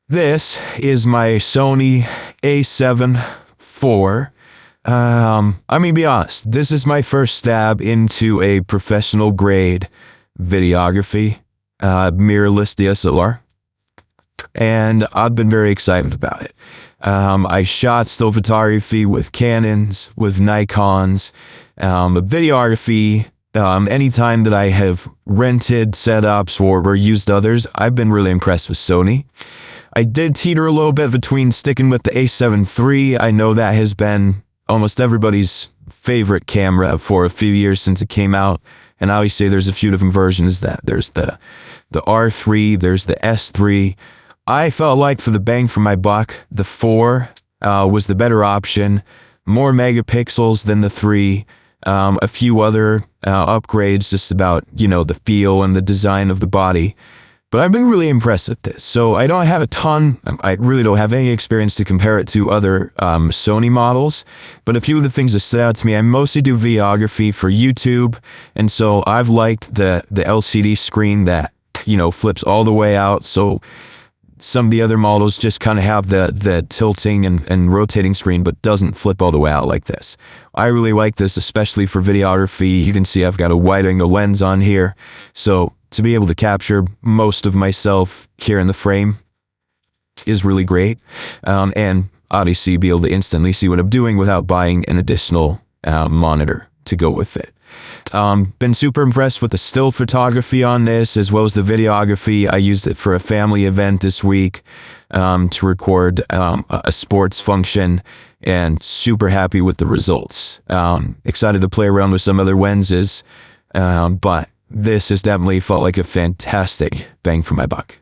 This is my Sony A7 IV. I mean, be honest, this is my first stab into a professional grade videography, mirrorless DSLR. And I've been very excited about it. I shot still photography with Canons, with Nikons, videography. Anytime that I have rented setups or used others, I've been really impressed with Sony. I did teeter a little bit between sticking with the A7 III. I know that has been almost everybody's favorite camera for a few years since it came out. And I always say there's a few different versions. That there's the R3, there's the S3. I felt like for the bang for my buck, the 4 was the better option. More megapixels than the 3. A few other upgrades just about, the feel and the design of the body. But I've been really impressed with this. So I don't have a ton, I really don't have any experience to compare it to other Sony models. But a few of the things that stood out to me, I mostly do videography for YouTube. And so I've liked the LCD screen that, flips all the way out. So some of the other models just kind of have the tilting and rotating screen, but doesn't flip all the way out like this. I really like this, especially for videography. You can see I've got a wide angle lens on here. So to be able to capture most of myself here in the frame is really great. And obviously be able to instantly see what I'm doing without buying an additional monitor to go with it. Been super impressed with the still photography on this, as well as the videography. I used it for a family event this week to record a sports function, and super happy with the results. Excited to play around with some other lenses, but this has definitely felt like a fantastic bang for my buck.